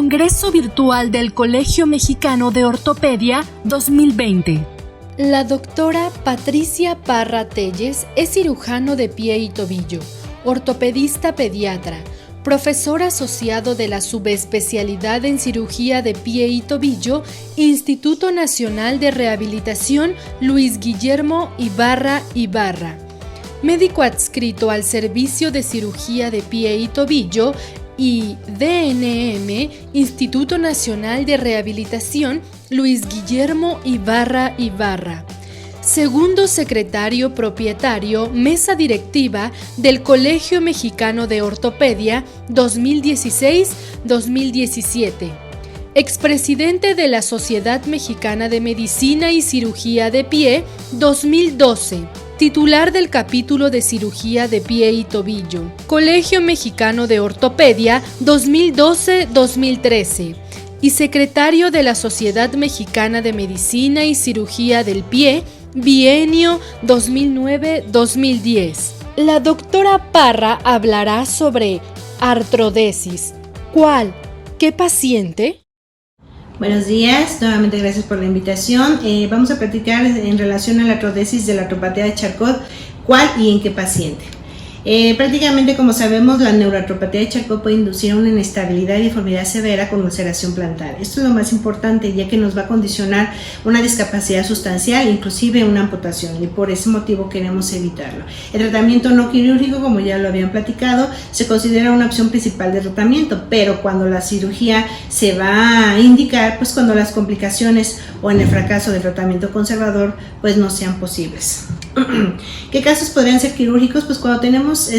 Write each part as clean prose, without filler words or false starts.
Congreso Virtual del Colegio Mexicano de Ortopedia 2020. La doctora Patricia Parra Telles es cirujano de pie y tobillo, ortopedista pediatra, profesor asociado de la subespecialidad en cirugía de pie y tobillo, Instituto Nacional de Rehabilitación Luis Guillermo Ibarra, médico adscrito al Servicio de Cirugía de Pie y Tobillo y DNM, Instituto Nacional de Rehabilitación Luis Guillermo Ibarra. Segundo secretario propietario, mesa directiva del Colegio Mexicano de Ortopedia 2016-2017. Expresidente de la Sociedad Mexicana de Medicina y Cirugía de Pie 2012. Titular del capítulo de Cirugía de Pie y Tobillo. Colegio Mexicano de Ortopedia 2012-2013. Y secretario de la Sociedad Mexicana de Medicina y Cirugía del Pie, bienio 2009-2010. La doctora Parra hablará sobre artrodesis. ¿Cuál? ¿Qué paciente? Buenos días, nuevamente gracias por la invitación. Vamos a platicar en relación a la artrodesis de la artropatía de Charcot, ¿cuál y en qué paciente? Prácticamente, como sabemos, la neuroartropatía de Charcot puede inducir una inestabilidad y deformidad severa con ulceración plantar. Esto es lo más importante, ya que nos va a condicionar una discapacidad sustancial, inclusive una amputación, y por ese motivo queremos evitarlo. El tratamiento no quirúrgico, como ya lo habían platicado, se considera una opción principal de tratamiento, pero cuando la cirugía se va a indicar, pues cuando las complicaciones o en el fracaso del tratamiento conservador, pues no sean posibles. ¿Qué casos podrían ser quirúrgicos? Pues cuando tenemos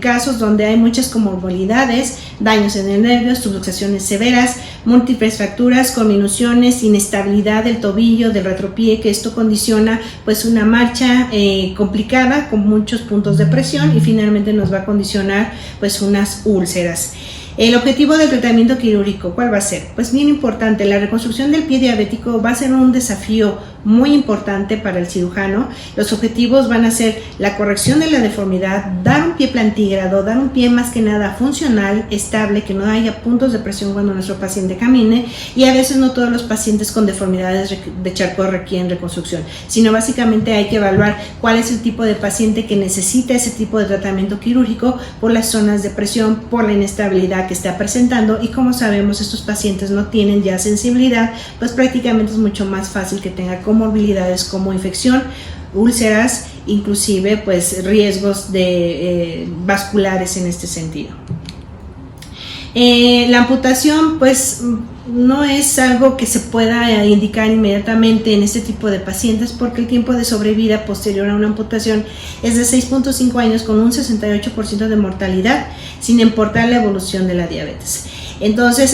casos donde hay muchas comorbilidades, daños en el nervio, subluxaciones severas, múltiples fracturas, conminuciones, inestabilidad del tobillo, del retropié, que esto condiciona pues una marcha complicada con muchos puntos de presión y finalmente nos va a condicionar pues unas úlceras. El objetivo del tratamiento quirúrgico, ¿cuál va a ser? Pues bien importante, la reconstrucción del pie diabético va a ser un desafío muy importante para el cirujano. Los objetivos van a ser la corrección de la deformidad, dar un pie plantígrado, dar un pie más que nada funcional, estable, que no haya puntos de presión cuando nuestro paciente camine, y a veces no todos los pacientes con deformidades de Charcot requieren reconstrucción, sino básicamente hay que evaluar cuál es el tipo de paciente que necesita ese tipo de tratamiento quirúrgico por las zonas de presión, por la inestabilidad que está presentando, y como sabemos estos pacientes no tienen ya sensibilidad, pues prácticamente es mucho más fácil que tenga comorbilidades como infección, úlceras, inclusive pues riesgos de vasculares en este sentido. La amputación pues no es algo que se pueda indicar inmediatamente en este tipo de pacientes, porque el tiempo de sobrevida posterior a una amputación es de 6.5 años con un 68% de mortalidad, sin importar la evolución de la diabetes. Entonces,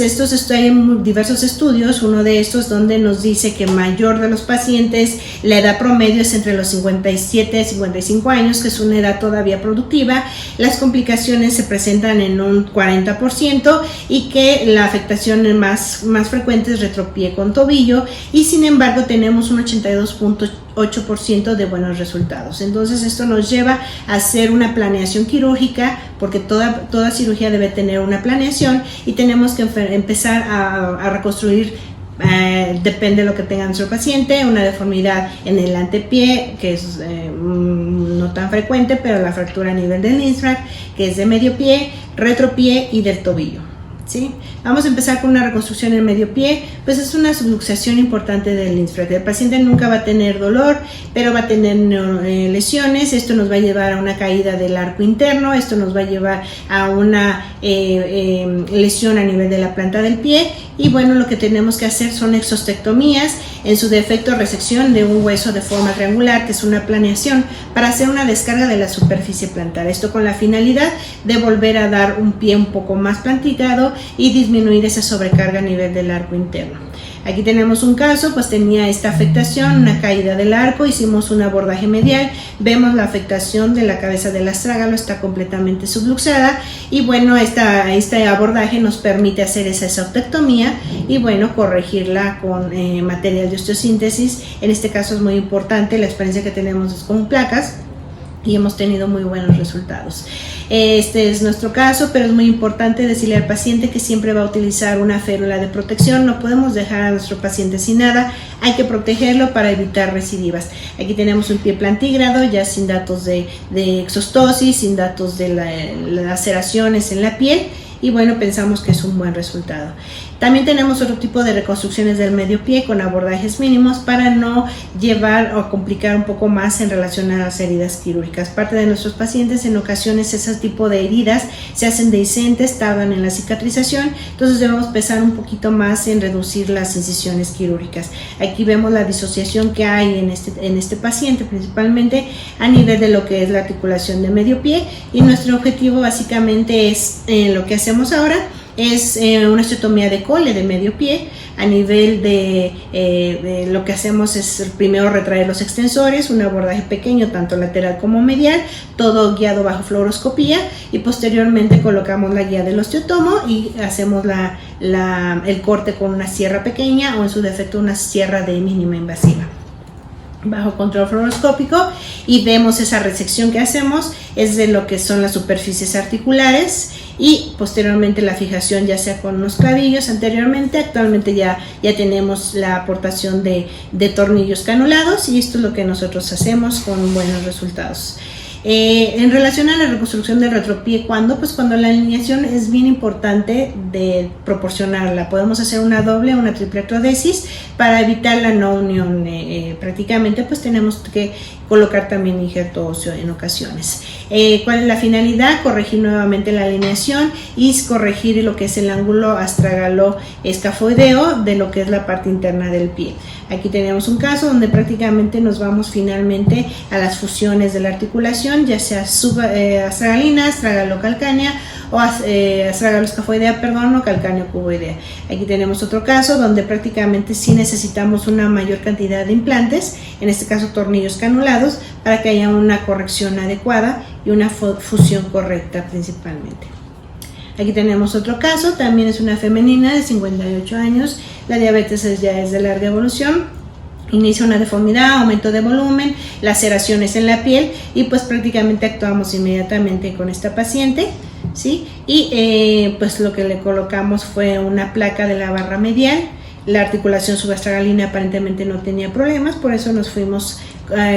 hay diversos estudios, uno de estos donde nos dice que mayor de los pacientes, la edad promedio es entre los 57 y 55 años, que es una edad todavía productiva, las complicaciones se presentan en un 40% y que la afectación más frecuente es retropié con tobillo, y sin embargo tenemos un 82.8% de buenos resultados. Entonces esto nos lleva a hacer una planeación quirúrgica, porque toda cirugía debe tener una planeación, y tenemos que empezar a reconstruir, depende de lo que tenga nuestro paciente, una deformidad en el antepié, que es no tan frecuente, pero la fractura a nivel del INSFRAC, que es de medio pie, retropié y del tobillo. ¿Sí? Vamos a empezar con una reconstrucción en medio pie, pues es una subluxación importante del INSFRAC. El paciente nunca va a tener dolor, pero va a tener lesiones. Esto nos va a llevar a una caída del arco interno, esto nos va a llevar a una lesión a nivel de la planta del pie, y bueno, lo que tenemos que hacer son exostectomías, en su defecto resección de un hueso de forma triangular, que es una planeación, para hacer una descarga de la superficie plantar. Esto con la finalidad de volver a dar un pie un poco más plantigado y disminuir esa sobrecarga a nivel del arco interno. Aquí tenemos un caso, pues tenía esta afectación, una caída del arco, hicimos un abordaje medial, vemos la afectación de la cabeza del astrágalo, está completamente subluxada, y bueno, este abordaje nos permite hacer esa esotectomía y bueno, corregirla con material de osteosíntesis. En este caso es muy importante, la experiencia que tenemos es con placas, y hemos tenido muy buenos resultados. Este es nuestro caso, pero es muy importante decirle al paciente que siempre va a utilizar una férula de protección. No podemos dejar a nuestro paciente sin nada, hay que protegerlo para evitar recidivas. Aquí tenemos un pie plantígrado, ya sin datos de exostosis, sin datos de las laceraciones en la piel, y bueno, pensamos que es un buen resultado. También tenemos otro tipo de reconstrucciones del medio pie con abordajes mínimos para no llevar o complicar un poco más en relación a las heridas quirúrgicas. Parte de nuestros pacientes, en ocasiones ese tipo de heridas se hacen dehiscentes, tardan en la cicatrización, entonces debemos pensar un poquito más en reducir las incisiones quirúrgicas. Aquí vemos la disociación que hay en este paciente, principalmente a nivel de lo que es la articulación de medio pie, y nuestro objetivo básicamente es lo que hacemos ahora es una osteotomía de cole de medio pie. A nivel de lo que hacemos es primero retraer los extensores, un abordaje pequeño tanto lateral como medial, todo guiado bajo fluoroscopía, y posteriormente colocamos la guía del osteotomo y hacemos el corte con una sierra pequeña o en su defecto una sierra de mínima invasiva bajo control fluoroscópico, y vemos esa resección que hacemos es de lo que son las superficies articulares, y posteriormente la fijación ya sea con unos clavillos anteriormente. Actualmente ya tenemos la aportación de tornillos canulados, y esto es lo que nosotros hacemos con buenos resultados. En relación a la reconstrucción del retropié, cuando la alineación es bien importante de proporcionarla. Podemos hacer una doble o una triple artrodesis para evitar la no unión. Prácticamente pues tenemos que colocar también injerto óseo en ocasiones. ¿Cuál es la finalidad? Corregir nuevamente la alineación y corregir lo que es el ángulo astragalo-escafoideo de lo que es la parte interna del pie. Aquí tenemos un caso donde prácticamente nos vamos finalmente a las fusiones de la articulación, ya sea astragalina, astragalo-calcánea o astragalo-escafoidea, o calcáneo-cuboidea. Aquí tenemos otro caso donde prácticamente sí necesitamos una mayor cantidad de implantes, en este caso tornillos canulados, para que haya una corrección adecuada y una fusión correcta principalmente. Aquí tenemos otro caso, también es una femenina de 58 años, la diabetes ya es de larga evolución, inicia una deformidad, aumento de volumen, laceraciones en la piel, y pues prácticamente actuamos inmediatamente con esta paciente, ¿sí? Y pues lo que le colocamos fue una placa de la barra medial. La articulación subastragalina aparentemente no tenía problemas, por eso nos fuimos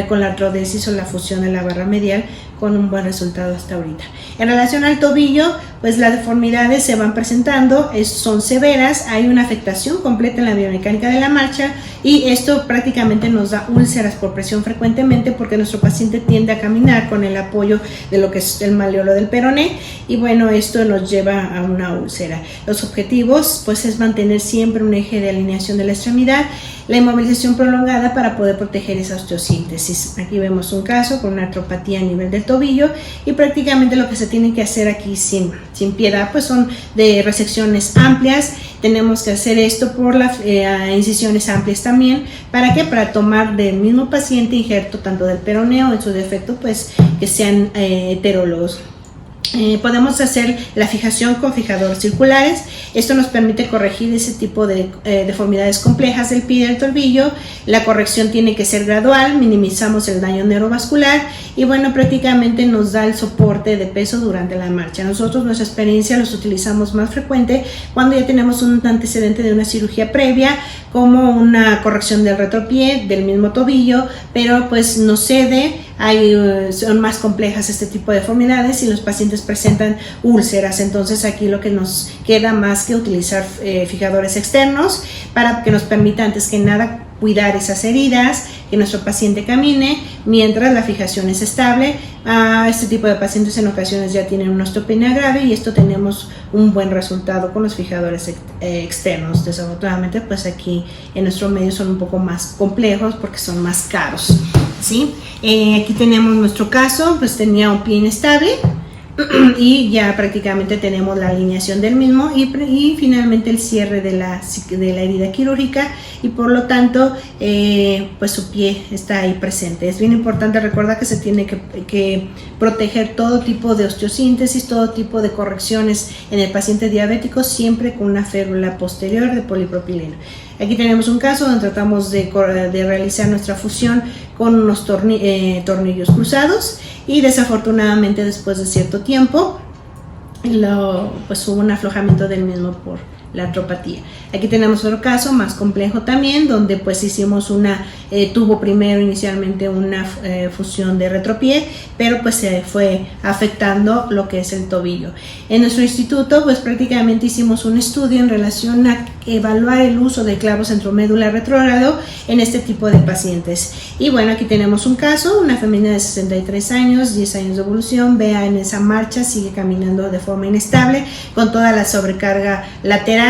con la artrodesis o la fusión de la barra medial con un buen resultado hasta ahorita. En relación al tobillo, pues las deformidades se van presentando, son severas, hay una afectación completa en la biomecánica de la marcha, y esto prácticamente nos da úlceras por presión frecuentemente, porque nuestro paciente tiende a caminar con el apoyo de lo que es el maleolo del peroné, y bueno, esto nos lleva a una úlcera. Los objetivos pues es mantener siempre un eje de alineación de la extremidad, la inmovilización prolongada para poder proteger esa osteosíntesis. Aquí vemos un caso con una artropatía a nivel del tobillo, y prácticamente lo que se tiene que hacer aquí sin piedad pues son de resecciones amplias. Tenemos que hacer esto por las incisiones amplias también. ¿Para qué? Para tomar del mismo paciente injerto tanto del peroneo, en su defecto pues que sean heterólogos. Podemos hacer la fijación con fijadores circulares. Esto nos permite corregir ese tipo de deformidades complejas del pie y del tobillo. La corrección tiene que ser gradual, minimizamos el daño neurovascular, y bueno, prácticamente nos da el soporte de peso durante la marcha. Nosotros, nuestra experiencia, los utilizamos más frecuente cuando ya tenemos un antecedente de una cirugía previa, como una corrección del retropié, del mismo tobillo, pero pues no cede, son más complejas este tipo de deformidades y los pacientes presentan úlceras. Entonces aquí lo que nos queda más que utilizar fijadores externos para que nos permita antes que nada cuidar esas heridas, que nuestro paciente camine mientras la fijación es estable. Este tipo de pacientes en ocasiones ya tienen una osteopenia grave, y esto tenemos un buen resultado con los fijadores externos. Desafortunadamente pues aquí en nuestro medio son un poco más complejos porque son más caros, ¿sí? Aquí tenemos nuestro caso, pues tenía un pie inestable y ya prácticamente tenemos la alineación del mismo y finalmente el cierre de la herida quirúrgica, y por lo tanto pues su pie está ahí presente. Es bien importante recordar que se tiene que proteger todo tipo de osteosíntesis, todo tipo de correcciones en el paciente diabético, siempre con una férula posterior de polipropileno. Aquí tenemos un caso donde tratamos de realizar nuestra fusión con unos tornillos cruzados, y desafortunadamente después de cierto tiempo pues hubo un aflojamiento del mismo por la artropatía. Aquí tenemos otro caso más complejo también, donde pues hicimos tuvo primero inicialmente una fusión de retropié, pero pues se fue afectando lo que es el tobillo. En nuestro instituto pues prácticamente hicimos un estudio en relación a evaluar el uso del clavo centromedular retrógrado en este tipo de pacientes. Y bueno, aquí tenemos un caso, una femenina de 63 años, 10 años de evolución, vea en esa marcha, sigue caminando de forma inestable, con toda la sobrecarga lateral.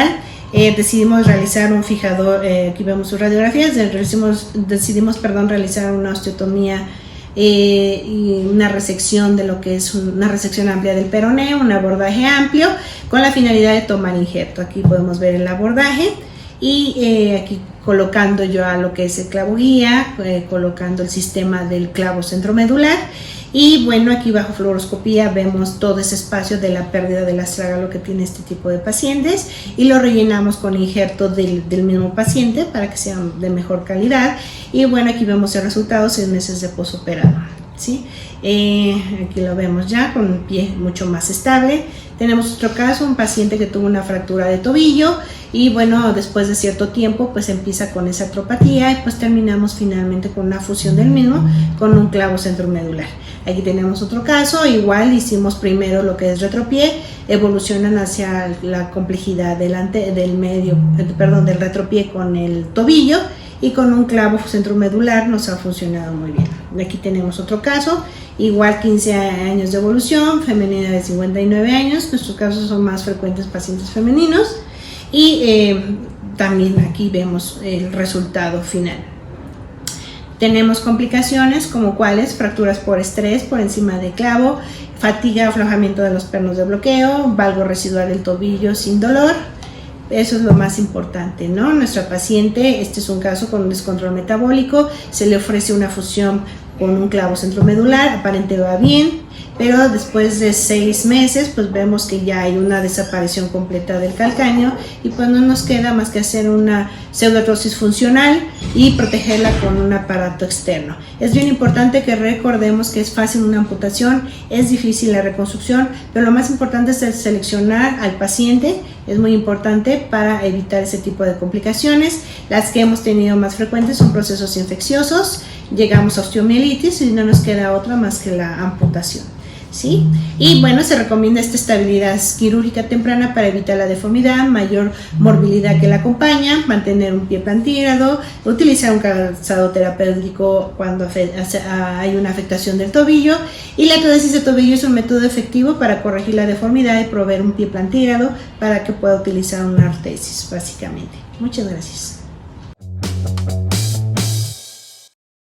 Decidimos realizar un fijador, aquí vemos sus radiografías, decidimos realizar una osteotomía y una resección de lo que es una resección amplia del peroné, un abordaje amplio con la finalidad de tomar injerto. Aquí podemos ver el abordaje y aquí colocando yo a lo que es el clavo guía, colocando el sistema del clavo centromedular. Y bueno, aquí bajo fluoroscopía vemos todo ese espacio de la pérdida del astrágalo que tiene este tipo de pacientes, y lo rellenamos con injerto del mismo paciente para que sean de mejor calidad. Y bueno, aquí vemos el resultado 6 meses de posoperado, ¿sí? Aquí lo vemos ya con un pie mucho más estable. Tenemos otro caso, un paciente que tuvo una fractura de tobillo, y bueno, después de cierto tiempo pues empieza con esa artropatía, y pues terminamos finalmente con una fusión del mismo con un clavo centromedular. Aquí tenemos otro caso, igual hicimos primero lo que es retropié, evolucionan hacia la complejidad del retropié con el tobillo, y con un clavo centromedular nos ha funcionado muy bien. Aquí tenemos otro caso, igual 15 años de evolución, femenina de 59 años, nuestros casos son más frecuentes pacientes femeninos, y también aquí vemos el resultado final. Tenemos complicaciones como cuáles: fracturas por estrés por encima del clavo, fatiga, aflojamiento de los pernos de bloqueo, valgo residual del tobillo sin dolor. Eso es lo más importante, ¿no? Nuestra paciente, este es un caso con un descontrol metabólico, se le ofrece una fusión con un clavo centromedular, aparentemente va bien, pero después de 6 meses pues vemos que ya hay una desaparición completa del calcáneo, y pues no nos queda más que hacer una pseudoartrosis funcional y protegerla con un aparato externo. Es bien importante que recordemos que es fácil una amputación, es difícil la reconstrucción, pero lo más importante es el seleccionar al paciente, es muy importante para evitar ese tipo de complicaciones. Las que hemos tenido más frecuentes son procesos infecciosos, llegamos a osteomielitis y no nos queda otra más que la amputación, ¿sí? Y bueno, se recomienda esta estabilidad quirúrgica temprana para evitar la deformidad, mayor morbilidad que la acompaña, mantener un pie plantígrado, utilizar un calzado terapéutico cuando hay una afectación del tobillo, y la artrodesis de tobillo es un método efectivo para corregir la deformidad y proveer un pie plantígrado para que pueda utilizar una artesis, básicamente. Muchas gracias.